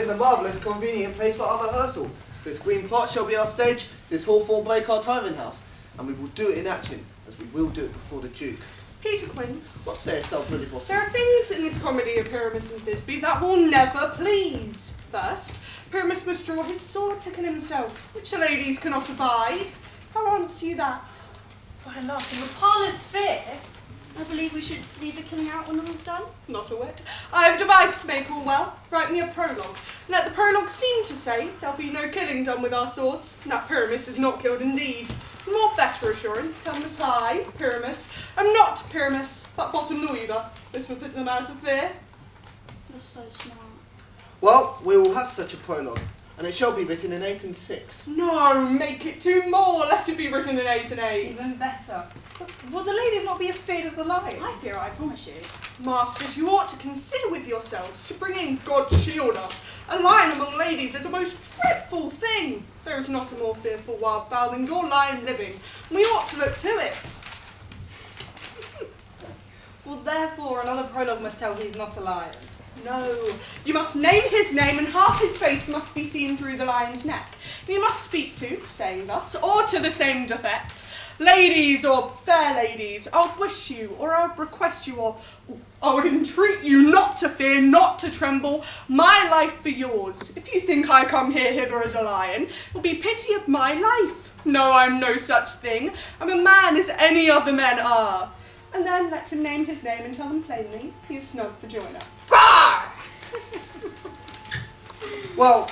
is a marvellous convenient place for our rehearsal. This green plot shall be our stage, this hawthorn break our tyrant house, and we will do it in action, as we will do it before the Duke. Peter Quince. What sayest thou, Bullybottom? There are things in this comedy of Pyramus and Thisbe that will never please. First, Pyramus must draw his sword to kill himself, which the ladies cannot abide. How answer you that? Why, love, in the parlour sphere, I believe we should leave the killing out when all's done. Not a whit. I have devised to make all well. Write me a prologue. Let the prologue seem to say there'll be no killing done with our swords, and that Pyramus is not killed indeed. More better assurance come that I, Pyramus, am not Pyramus, but Bottom the Weaver. This will put them out of fear. You're so smart. Well, we will have such a prologue, and it shall be written in 8 and 6. No, make it 2 more. Let it be written in 8 and 8. Even better. Will the ladies not be afraid of the lion? I fear, I promise you. Masters, you ought to consider with yourselves to bring in God shield us. A lion among ladies is a most dreadful thing. There is not a more fearful wild fowl than your lion living. We ought to look to it. Well, therefore, another prologue must tell he's not a lion. No, you must name his name, and half his face must be seen through the lion's neck. You must speak to, saying thus, or to the same defect, ladies or fair ladies, I would wish you, or I would request you, or I would entreat you not to fear, not to tremble, my life for yours. If you think I come hither as a lion, it will be pity of my life. No, I'm no such thing. I'm a man as any other men are. And then let him name his name and tell them plainly he is snug for joiner. Well,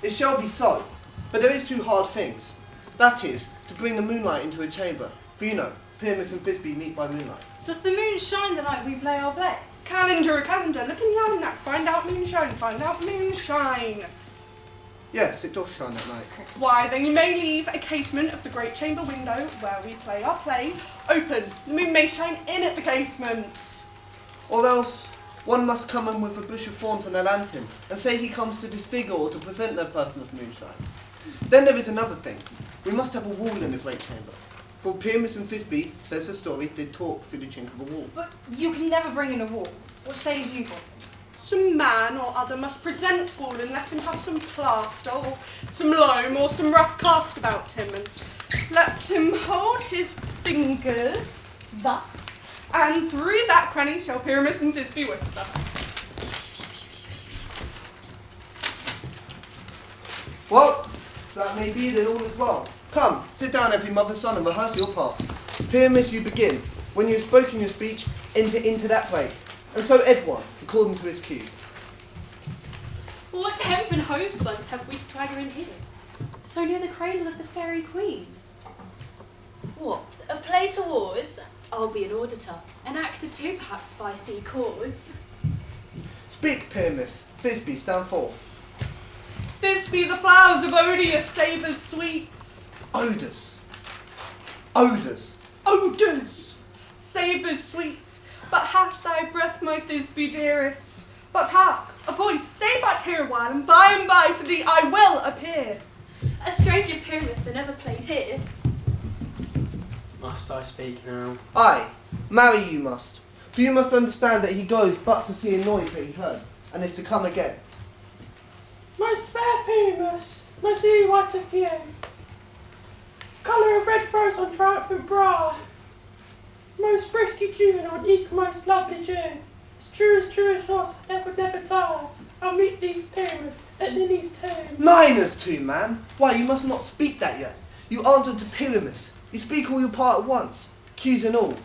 it shall be so, but there is 2 hard things. That is, to bring the moonlight into a chamber. For you know, Pyramus and Thisbe meet by moonlight. Does the moon shine the night we play our play? Calendar, look in the almanac, find out moonshine, find out moonshine. Yes, it does shine at night. Why, then you may leave a casement of the great chamber window where we play our play open. The moon may shine in at the casement. Or else, one must come in with a bush of thorns and a lantern, and say he comes to disfigure or to present their person of moonshine. Then there is another thing. We must have a wall in the great chamber. For Pyramus and Thisbe, says the story, did talk through the chink of a wall. But you can never bring in a wall. What says you, Bottom? Some man or other must present wall and let him have some plaster or some loam or some rough cast about him, and let him hold his fingers thus, and through that cranny shall Pyramus and Thisbe whisper. Well, that may be that all is well. Come, sit down, every mother's son, and rehearse your parts. Pyramus, you begin. When you have spoken your speech, enter into that break. And so everyone, according to his cue. What tempting hopes once have we swaggering hidden, so near the cradle of the fairy queen? What, a play towards? I'll be an auditor, an actor too, perhaps, if I see cause. Speak, Pyramus. Thisbe, stand forth. This be the flowers of odious savours sweet. Odours. Odours. Odours, savours sweet. But hath thy breath, my Thisbe dearest? But hark, a voice, stay but here a while, and by to thee I will appear. A stranger Pyramus that never played here. Must I speak now? Aye, marry you must. For you must understand that he goes but to see a noise that he heard, and is to come again. Most fair Pyramus, most ye white of you, colour of red rose on triumphant brow, most brisky June on eke most lovely June, as true as horse I would never tire, I'll meet these Pyramus at Lily's tomb. Niners too, man. Why, you must not speak that yet. You answer to Pyramus. You speak all your part at once, cues and all.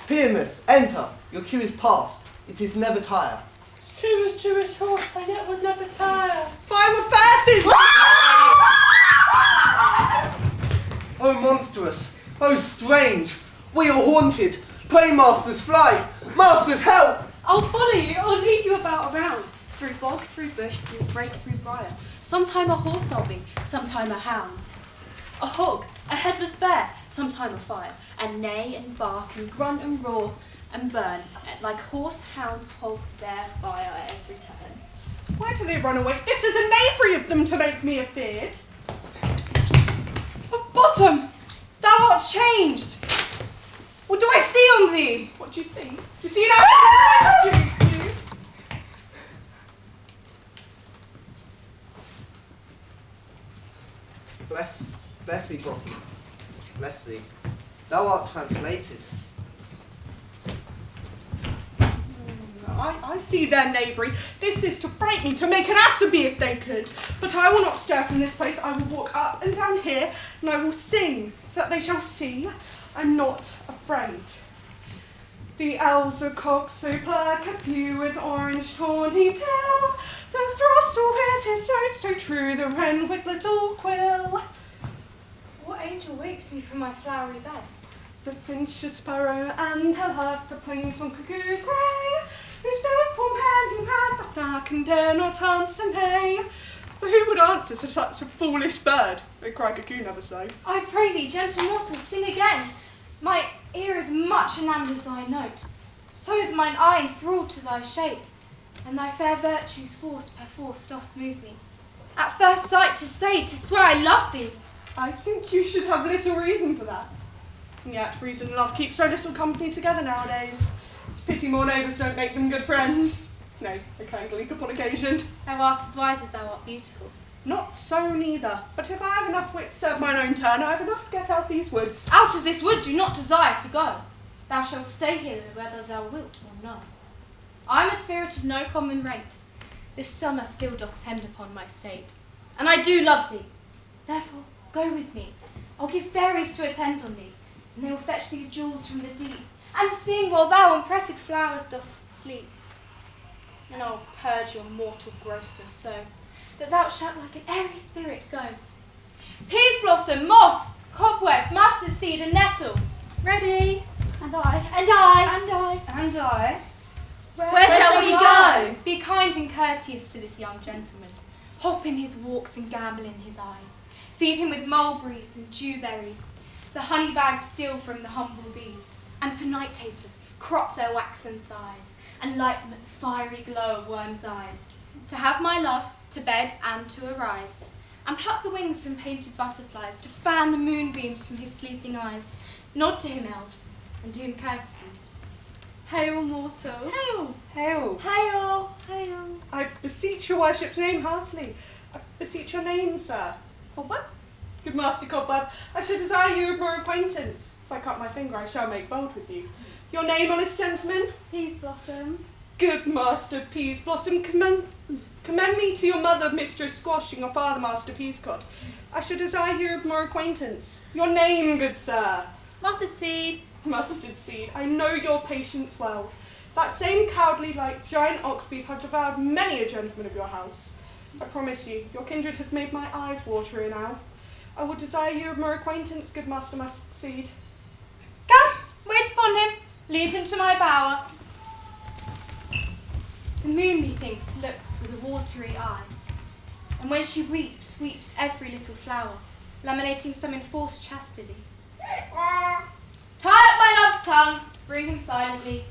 Pyramus, enter. Your cue is past. It is never tire. As true as horse I yet would never tire. If I were fair, Thisbe. Oh, monstrous. Oh, strange. We are haunted. Pray, masters, fly. Masters, help. I'll follow you, I'll lead you about around, through bog, through bush, through brake, through briar. Sometime a horse I'll be, sometime a hound. A hog, a headless bear, sometime a fire, and neigh and bark and grunt and roar and burn, like horse, hound, hog, bear, fire at every turn. Why do they run away? This is a knavery of them to make me afeard. Oh, Bottom, thou art changed. What do I see on thee? What do you see? You see now? Bless thee, bottom. Bless thee. Thou art translated. I see their knavery. This is to fright me, to make an ass of me if they could. But I will not stir from this place. I will walk up and down here, and I will sing, so that they shall see I'm not afraid. The elves are cogs so pluck a few with orange tawny pill. The throstle with his note so true, the wren with little quill. What angel wakes me from my flowery bed? The finch, a sparrow, and her love, the plainsong cuckoo grey, who stood from hand in hand, but now can dare not answer nay. For who would answer to such a foolish bird? They cry cuckoo never so. I pray thee, gentle mortal, sing again. My ear is much enamoured with thy note. So is mine eye enthralled to thy shape, and thy fair virtue's force perforce doth move me. At first sight to say, to swear I love thee. I think you should have little reason for that. And yet reason and love keep so little company together nowadays. It's a pity more neighbours don't make them good friends. Nay, they can gleek upon occasion. Thou art as wise as thou art beautiful. Not so neither, but if I have enough wit to serve mine own turn, I have enough to get out these woods. Out of this wood do not desire to go. Thou shalt stay here whether thou wilt or no. I am a spirit of no common rate. This summer still doth tend upon my state. And I do love thee. Therefore, go with me. I'll give fairies to attend on thee, and they will fetch these jewels from the deep, and sing while thou on pressed flowers dost sleep. And I'll purge your mortal grosser so, that thou shalt like an airy spirit go. Peas blossom, moth, cobweb, mustard seed, and nettle. Ready? And I. And I. And I. And I. Where shall we go? Be kind and courteous to this young gentleman. Hop in his walks and gamble in his eyes. Feed him with mulberries and dewberries. The honey bags steal from the humble bees. And for night tapers, crop their waxen thighs, and light them at the fiery glow of worms' eyes. To have my love, to bed and to arise. And pluck the wings from painted butterflies, to fan the moonbeams from his sleeping eyes. Nod to him, elves, and do him courtesies. Hail, mortal. Hail! Hail. Hail, hail. I beseech your worship's name heartily. I beseech your name, sir. Cobweb? Good Master Cobweb, I should desire you of more acquaintance. If I cut my finger, I shall make bold with you. Your name, honest gentleman? Peas blossom. Good Master Peas Blossom, commend me to your mother, Mistress Squash, and your father, Master Peascod. I should desire you of more acquaintance. Your name, good sir? Mustard seed. Mustard seed, I know your patience well. That same cowardly like giant oxbees have devoured many a gentleman of your house. I promise you, your kindred hath made my eyes watery now. I would desire you of more acquaintance, good Master Mustard seed. Come, wait upon him. Lead him to my bower. The moon, methinks, looks with a watery eye, and when she weeps, weeps every little flower, laminating some enforced chastity. Tie up my love's tongue, bring him silently.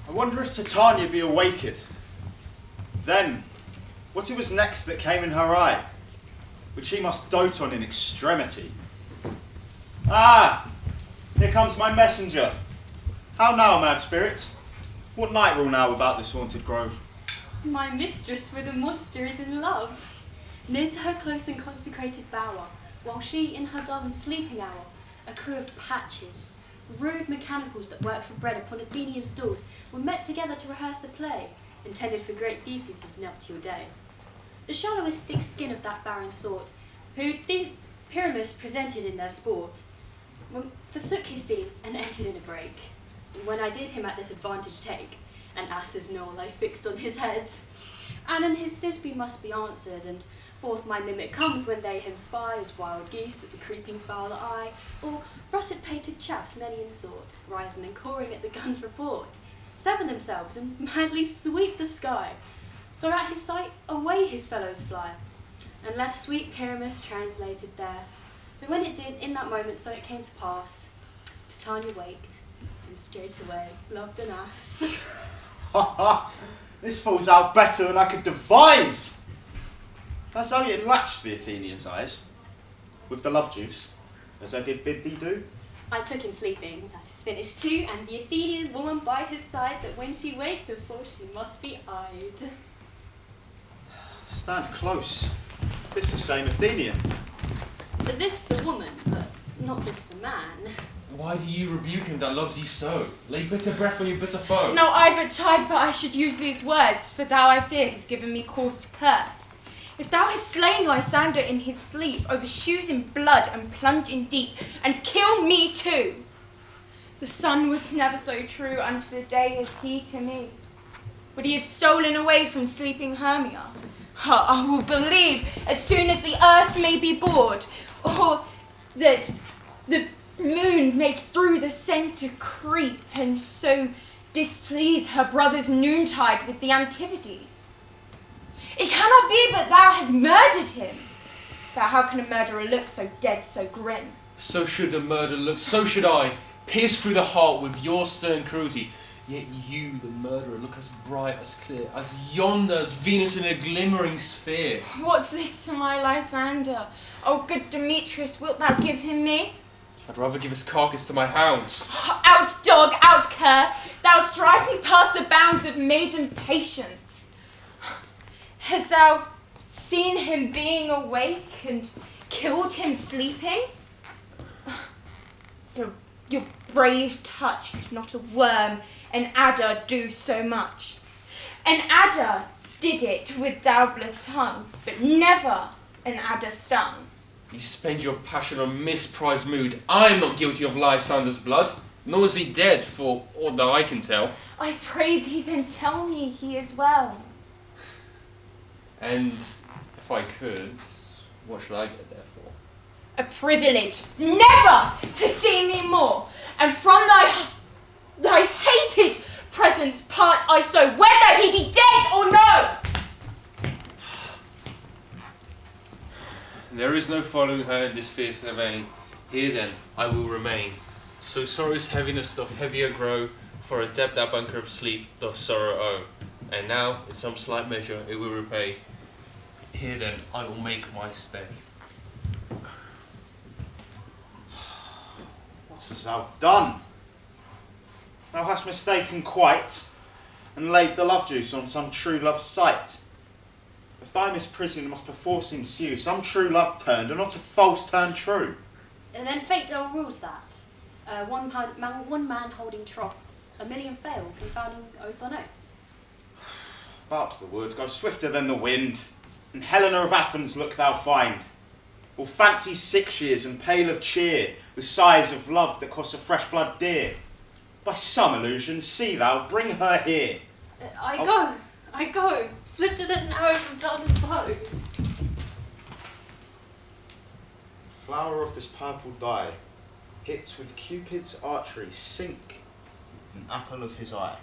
I wonder if Titania be awaked. Then, what it was next that came in her eye, which she must dote on in extremity. Ah, here comes my messenger. How now, mad spirit? What night rule now about this haunted grove? My mistress with a monster is in love. Near to her close and consecrated bower, while she in her dull and sleeping hour, a crew of patches, rude mechanicals that work for bread upon Athenian stalls, were met together to rehearse a play, intended for great Theseus' nuptial day. The shallowest thick skin of that barren sort, who Pyramus presented in their sport, forsook his scene and entered in a break. And when I did him at this advantage take, an ass's knoll I fixed on his head. And in his Thisbe must be answered, and forth my mimic comes when they him spy, as wild geese that the creeping fowl eye, or russet-pated chaps many in sort, rising and cawing at the gun's report, sever themselves and madly sweep the sky. So at his sight away his fellows fly, and left sweet Pyramus translated there. So when it did, in that moment, so it came to pass, Titania waked, and straightway loved an ass. Ha ha! This falls out better than I could devise! Hast thou yet latched the Athenians' eyes, with the love juice, as I did bid thee do? I took him sleeping, that is finished too, and the Athenian woman by his side, that when she waked and thought she must be eyed. Stand close. This the same Athenian. This the woman, but not this the man. Why do you rebuke him that loves you so? Lay bitter breath on your bitter foe. No, I but chide, but I should use these words, for thou, I fear, hast given me cause to curse. If thou hast slain Lysander in his sleep, overshoes in blood and plunge in deep, and kill me too. The sun was never so true unto the day as he to me. Would he have stolen away from sleeping Hermia? Oh, I will believe as soon as the earth may be bored, or that the moon may through the centre creep, and so displease her brother's noontide with the Antipodes. It cannot be but thou hast murdered him. But how can a murderer look so dead, so grim? So should a murder look, so should I, pierced through the heart with your stern cruelty. Yet you, the murderer, look as bright, as clear, as yonder, as Venus in a glimmering sphere. What's this to my Lysander? O good Demetrius, wilt thou give him me? I'd rather give his carcass to my hounds. Out, dog, out, cur! Thou striding past the bounds of maiden patience. Hast thou seen him being awake and killed him sleeping? Your brave touch, not a worm, an adder do so much. An adder did it with doubler tongue, but never an adder stung. You spend your passion on misprized mood. I am not guilty of Lysander's blood, nor is he dead, for aught that I can tell. I pray thee then tell me he is well. And if I could, what should I get there for? A privilege never to see me more, and from thy hated presence part I so, whether he be dead or no. There is no following her in this fierce vein. Here then I will remain. So sorrow's heaviness doth heavier grow, for a debt that bunker of sleep doth sorrow owe. And now, in some slight measure, it will repay. Here then I will make my stay. What hast thou done? Thou hast mistaken quite, and laid the love juice on some true love's sight. If thy misprision must perforce ensue, some true love turned, and not a false turned true. And then fate rules that. One man holding troth, a million fail, confounding oath on oath. But the wood goes swifter than the wind, and Helena of Athens look thou find. Will fancy 6 years and pale of cheer, with sighs of love that cost a fresh blood dear. By some illusion, see thou, bring her here. I go, swifter than an arrow from Dardan's bow. Flower of this purple dye, hits with Cupid's archery, sink an apple of his eye.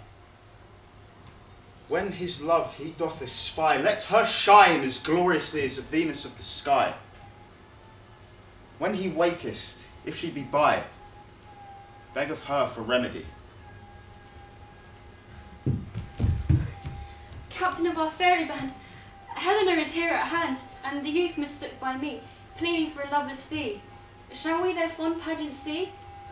When his love he doth espy, let her shine as gloriously as the Venus of the sky. When he wakest, if she be by, beg of her for remedy. Captain of our fairy band, Helena is here at hand, and the youth mistook by me, pleading for a lover's fee. Shall we their fond pageant see?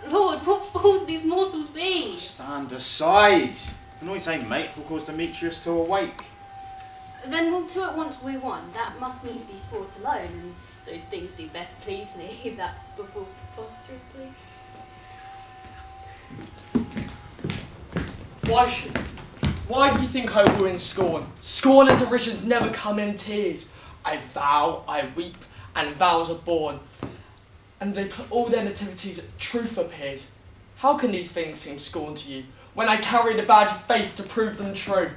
Lord, what fools these mortals be! Stand aside! The noise ain't mate will cause Demetrius to awake. Then we'll two at once woo one, that must needs be sport alone, and those things do best please me, that before preposterously. Why do you think I woo in scorn? Scorn and derisions never come in tears. I vow, I weep, and vows are born. And they put all their nativities, truth appears. How can these things seem scorn to you, when I carry the badge of faith to prove them true?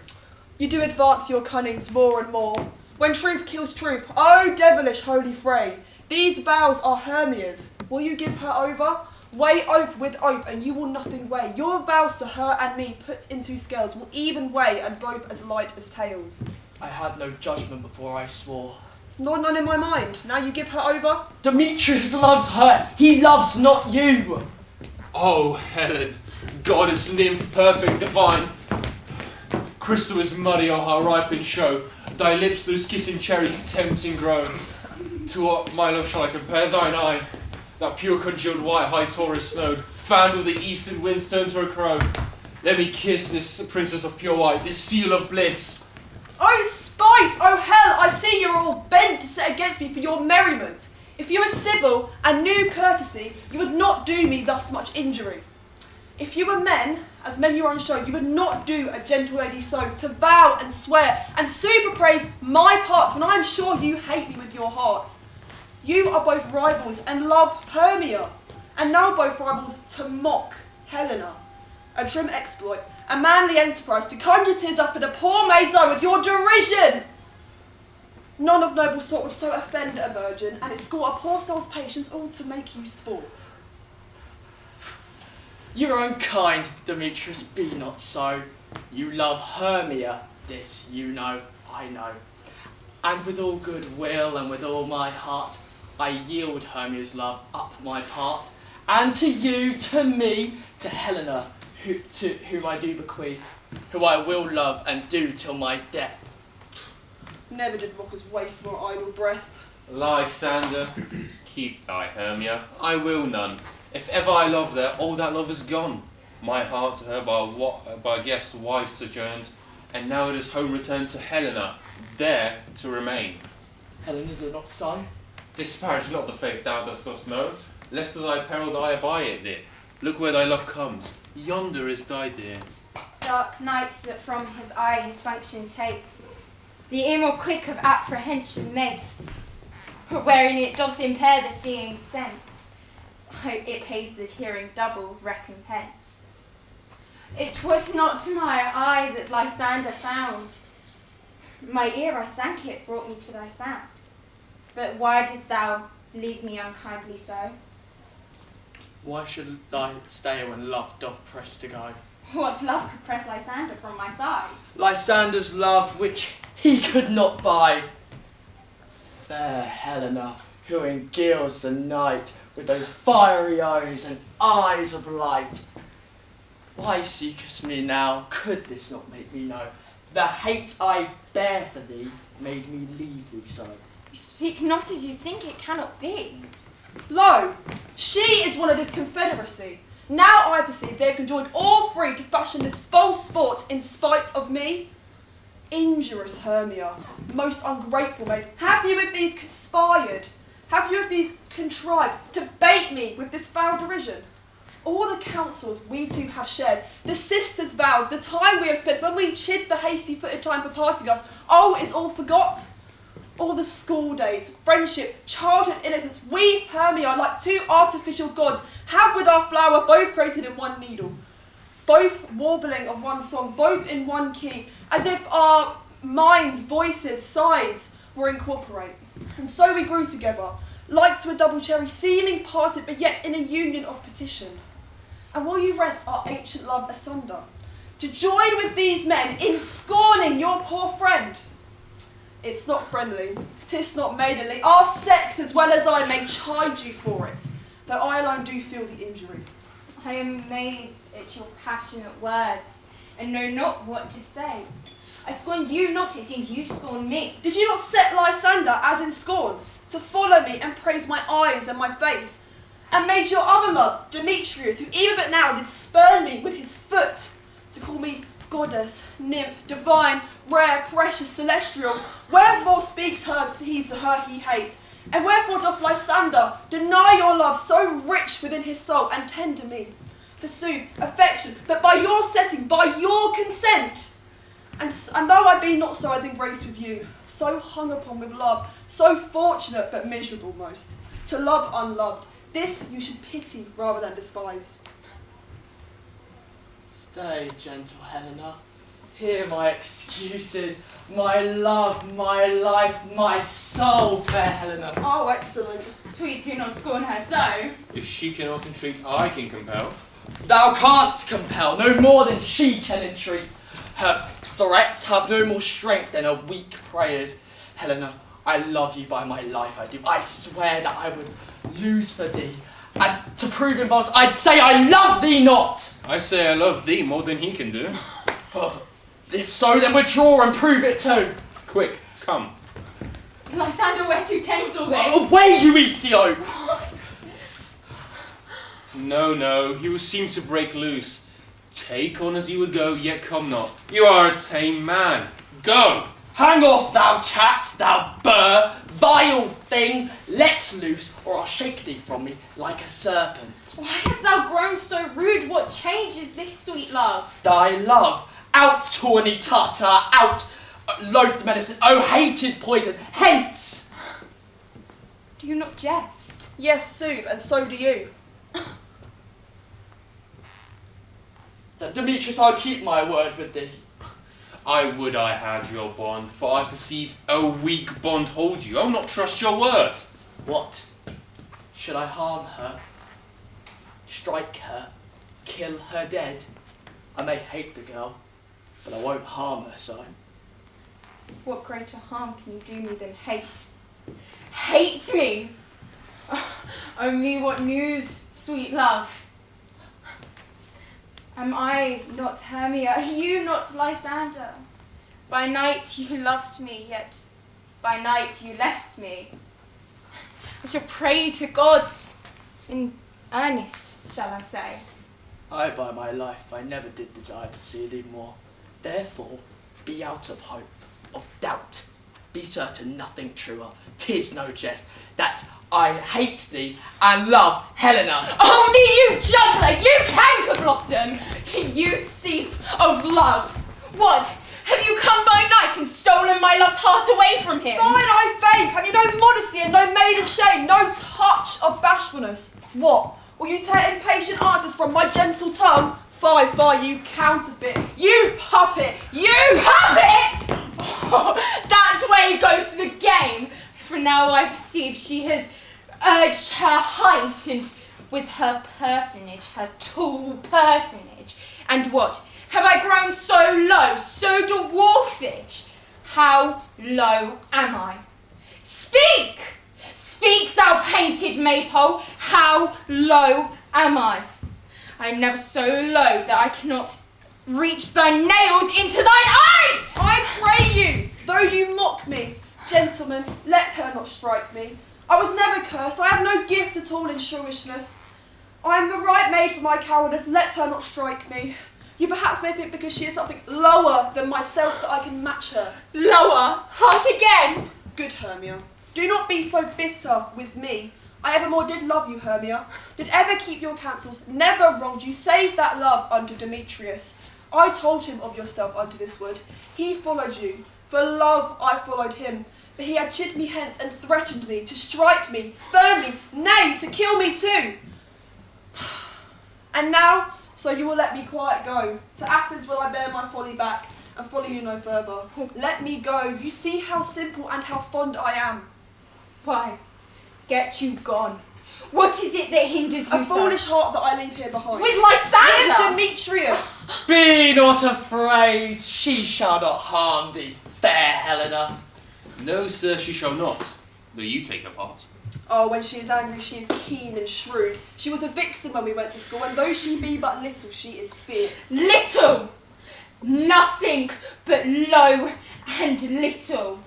You do advance your cunnings more and more. When truth kills truth, oh devilish holy fray, these vows are Hermia's. Will you give her over? Weigh oath with oath, and you will nothing weigh. Your vows to her and me put into scales will even weigh, and both as light as tails. I had no judgment before I swore. Nor none in my mind. Now you give her over? Demetrius loves her. He loves not you. Oh, Helen, goddess, nymph, perfect, divine. Crystal is muddy or her ripened show. Thy lips, those kissing cherries, tempting groans. To what, my love, shall I compare thine eye? that pure congealed white high Taurus snowed, fanned with the eastern winds turned to a crow. Let me kiss this princess of pure white, this seal of bliss. Oh spite, oh hell, I see you're all bent to set against me for your merriment. If you were civil and knew courtesy, you would not do me thus much injury. If you were men, as men you are unshown, you would not do a gentle lady so, to vow and swear and super praise my parts when I am sure you hate me with your hearts. You are both rivals and love Hermia, and now both rivals to mock Helena. A trim exploit, a manly enterprise, to conjure tears up in a poor maid's eye with your derision. None of noble sort would so offend a virgin, and it score a poor soul's patience all to make you sport. You are unkind, Demetrius, be not so. You love Hermia, this you know, I know. And with all good will and with all my heart, I yield Hermia's love up my part, and to you, to me, to Helena, whom I do bequeath, who I will love and do till my death. Never did mockers waste more idle breath. Lysander, keep thy Hermia, I will none. If ever I loved her, all that love is gone. My heart to her by guest wise sojourned, and now it is home returned to Helena, there to remain. Helen, is it not so? Disparage not the faith thou dost know, lest to thy peril thy abide it there. Look where thy love comes, yonder is thy dear. Dark night that from his eye his function takes, the ear more quick of apprehension makes, wherein it doth impair the seeing sense, it pays the hearing double recompense. It was not my eye that Lysander found, my ear, I thank it, brought me to thy sound. But why did thou leave me unkindly so? Why should I stay when love doth press to go? What love could press Lysander from my side? Lysander's love which he could not bide. Fair Helena, who engills the night with those fiery eyes and eyes of light. Why seekest me now? Could this not make me know? The hate I bear for thee made me leave thee so. You speak not as you think, it cannot be. Lo, she is one of this confederacy. Now I perceive they have conjoined all three to fashion this false sport in spite of me. Injurious Hermia, most ungrateful maid, have you with these conspired? Have you with these contrived to bait me with this foul derision? All the counsels we two have shared, the sisters' vows, the time we have spent when we chid the hasty-footed time for parting us, oh, is all forgot. All the school days, friendship, childhood innocence, we, Hermia, like two artificial gods, have with our flower both created in one needle, both warbling of one song, both in one key, as if our minds, voices, sides were incorporate. And so we grew together, like to a double cherry, seeming parted, but yet in a union of petition. And will you rent our ancient love asunder, to join with these men in scorning your poor friend? It's not friendly, 'tis not maidenly. Our sex, as well as I, may chide you for it, though I alone do feel the injury. I am amazed at your passionate words, and know not what to say. I scorn you not, it seems you scorn me. Did you not set Lysander, as in scorn, to follow me and praise my eyes and my face, and made your other love, Demetrius, who even but now did spurn me with his foot, to call me goddess, nymph, divine, rare, precious, celestial? Wherefore speaks he to her he hates? And wherefore doth Lysander deny your love so rich within his soul and tender me? Forsooth, affection, but by your setting, by your consent. And though I be not so as in grace with you, so hung upon with love, so fortunate but miserable most, to love unloved, this you should pity rather than despise. Stay, gentle Helena. Hear my excuses, my love, my life, my soul, fair Helena. Oh, excellent. Sweet, do not scorn her so. If she cannot entreat, I can compel. Thou canst compel, no more than she can entreat. Her threats have no more strength than her weak prayers. Helena, I love you by my life, I do. I swear that I would lose for thee. And to prove him false, I'd say I love thee not. I say I love thee more than he can do. If so, then withdraw and prove it too. Quick, come. Lysander, where to tensel this? Away, you Ethiop! No, no, he will seem to break loose. Take on as you would go, yet come not. You are a tame man. Go! Hang off, thou cat, thou burr, vile thing, let loose, or I'll shake thee from me like a serpent. Why hast thou grown so rude? What change is this, sweet love? Thy love, out tawny tartar, out, loathed medicine, oh hated poison, hence! Do you not jest? Yes, sooth, and so do you. Demetrius, I'll keep my word with thee. I would I had your bond, for I perceive a weak bond holds you. I'll not trust your word. What? Should I harm her? Strike her? Kill her dead? I may hate the girl, but I won't harm her, so. What greater harm can you do me than hate? Hate me? Oh me, what news, sweet love? Am I not Hermia? Are you not Lysander? By night you loved me, yet by night you left me. I shall pray to gods, in earnest, shall I say. I, by my life, I never did desire to see thee more. Therefore, be out of hope, of doubt. Be certain nothing truer, 'tis no jest, that I hate thee and love Helena. Oh me, you juggler, you canker blossom, you thief of love. What? Have you come by night and stolen my love's heart away from him? Fine, I faith. Have you no modesty and no maiden shame, no touch of bashfulness? What? Will you take impatient answers from my gentle tongue? Fie, you counterfeit, you puppet, You puppet! Oh, that way goes the game. For now I perceive she has urged her height and with her personage, her tall personage. And what? Have I grown so low, so dwarfish? How low am I? Speak! Speak, thou painted maypole, how low am I? I am never so low that I cannot reach thy nails into thine eyes! I pray you, though you mock me, gentlemen, let her not strike me. I was never cursed, I have no gift at all in shrewishness. I am the right maid for my cowardice, let her not strike me. You perhaps may think because she is something lower than myself that I can match her. Lower? Hark again! Good Hermia, do not be so bitter with me. I evermore did love you, Hermia, did ever keep your counsels, never wronged you, save that love unto Demetrius. I told him of yourself unto this wood. He followed you. For love I followed him. But he had chid me hence and threatened me to strike me, spurn me, nay, to kill me too. And now, so you will let me quiet go. To Athens will I bear my folly back and follow you no further. Let me go. You see how simple and how fond I am. Why, get you gone. What is it that hinders you A so? foolish heart that I leave here behind. With Lysander! With Demetrius! Be not afraid, she shall not harm thee, fair Helena. No, sir, she shall not. Though you take her part. Oh, when she is angry, she is keen and shrewd. She was a vixen when we went to school, and though she be but little, she is fierce. Little! Nothing but low and little.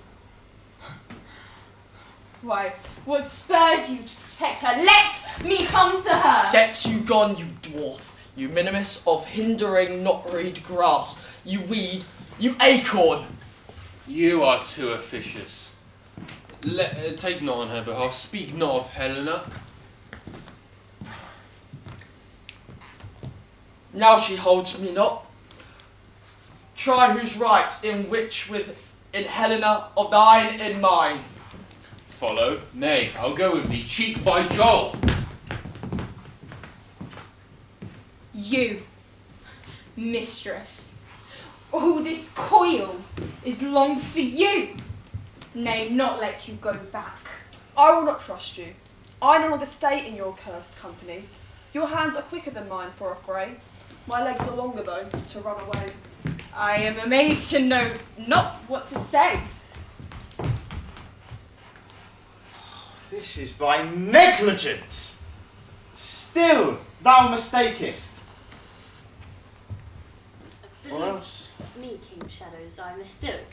Why, what spurs you to protect her? Let me come to her! Get you gone, you dwarf, you minimus of hindering not reed grass, you weed, you acorn. You are too officious. Take not on her behalf. Speak not of Helena. Now she holds me not. Try who's right, in which with in Helena of thine in mine. Follow. Nay, I'll go with thee, cheek by jowl. You, mistress, all this coil is long for you. Nay, not let you go back. I will not trust you. I no longer stay in your cursed company. Your hands are quicker than mine for a fray. My legs are longer, though, to run away. I am amazed to know not what to say. This is thy negligence. Still thou mistakest. Or else. Me, King of Shadows, I mistook.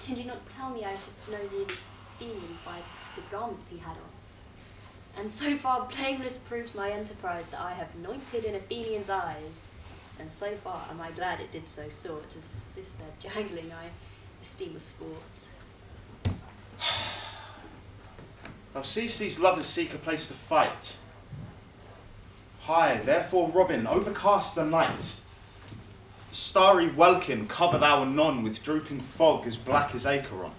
Did you not tell me I should know the demon by the garments he had on? and so far blameless proves my enterprise that I have anointed in Athenians' eyes. And so far am I glad it did so sort, as this their jangling I esteem a sport. Thou seest these lovers seek a place to fight. High, therefore, Robin, overcast the night. Starry welkin cover thou anon with drooping fog as black as Acheron.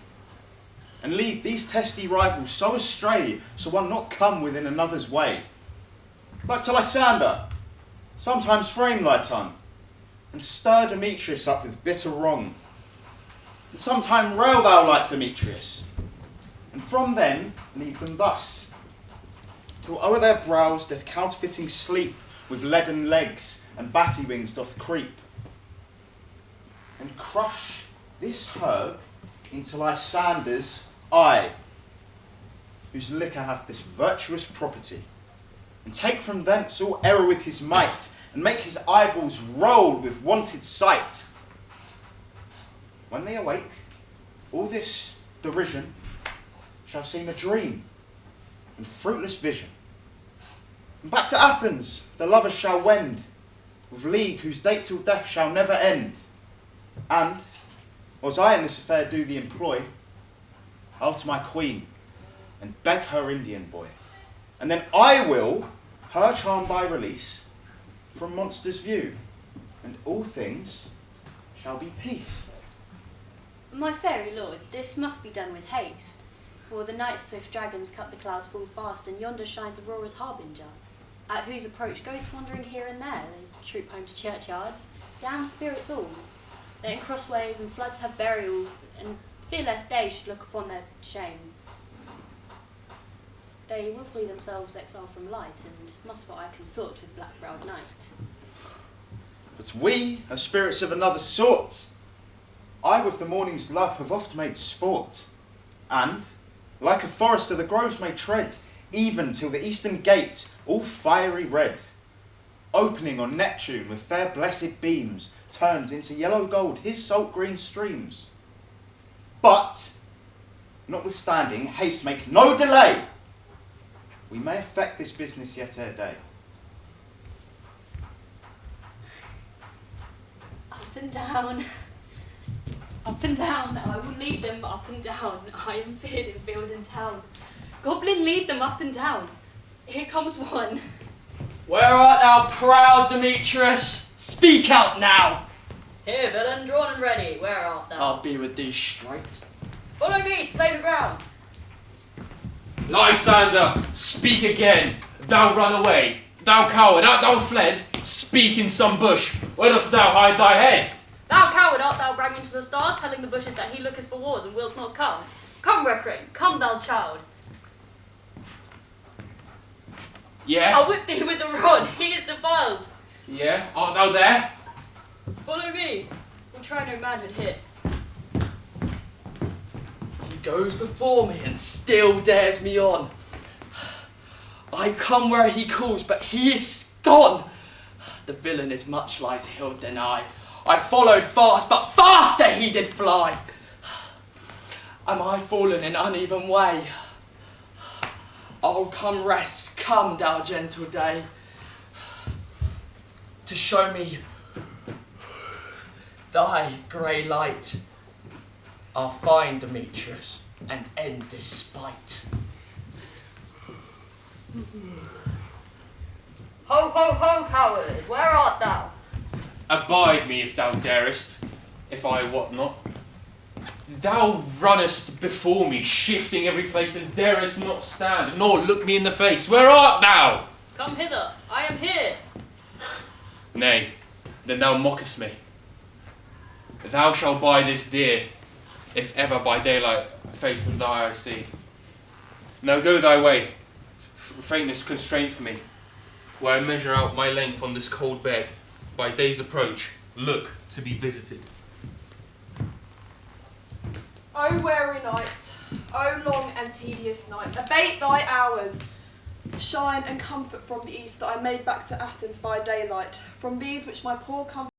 And lead these testy rivals so astray, so one not come within another's way. Like to Lysander, sometimes frame thy tongue, and stir Demetrius up with bitter wrong. And sometime rail thou like Demetrius, and from then lead them thus, till o'er their brows doth counterfeiting sleep with leaden legs and batty wings doth creep. And crush this herb into Lysander's eye, whose liquor hath this virtuous property, and take from thence all error with his might, and make his eyeballs roll with wonted sight. When they awake, all this derision shall seem a dream and fruitless vision. And back to Athens the lovers shall wend, with league whose date till death shall never end. And, as I in this affair do the employ, I'll to my queen, and beg her Indian boy, and then I will her charm by release from monster's view, and all things shall be peace. My fairy lord, this must be done with haste, for the night's swift dragons cut the clouds full fast, and yonder shines Aurora's harbinger, at whose approach ghosts wandering here and there, they troop home to churchyards, damned spirits all, that in crossways and floods have burial, and fearless days should look upon their shame. They wilfully themselves exile from light, and must for I consort with black-browed night. But we are spirits of another sort. I with the morning's love have oft made sport, and, like a forester the groves may tread, even till the eastern gate, all fiery red, opening on Neptune with fair blessed beams, turns into yellow gold his salt green streams. But, notwithstanding, haste make no delay. We may effect this business yet ere day. Up and down, up and down, I will lead them up and down. I am feared in field and town. Goblin, lead them up and down. Here comes one. Where art thou, proud Demetrius? Speak out now. Here, villain, drawn and ready. Where art thou? I'll be with thee straight. Follow me to play the ground. Lysander, speak again. Thou run away. Thou coward, art thou fled? Speak in some bush. Where dost thou hide thy head? Thou coward, art thou bragging to the stars, telling the bushes that he looketh for wars and wilt not come? Come, recreant, come, thou child. Yeah? I'll whip thee with the rod, he is defiled. Yeah? Art thou there? Follow me. We'll try no manhood here. He goes before me and still dares me on. I come where he calls, but he is gone. The villain is much lighter heeled than I. I followed fast, but faster he did fly. Am I fallen in uneven way? Oh, come rest, come, thou gentle day, to show me thy grey light. I'll find Demetrius and end this spite. Ho, ho, ho, coward, where art thou? Abide me if thou darest, if I wot not. Thou runnest before me, shifting every place, and darest not stand, nor look me in the face. Where art thou? Come hither, I am here. Nay, then thou mockest me. Thou shalt buy this dear, if ever by daylight face and thy I see. Now go thy way, faintness constraint for me, where I measure out my length on this cold bed, by day's approach, look to be visited. O weary night, O long and tedious night, abate thy hours. Shine and comfort from the east that I made back to Athens by daylight, from these which my poor comfort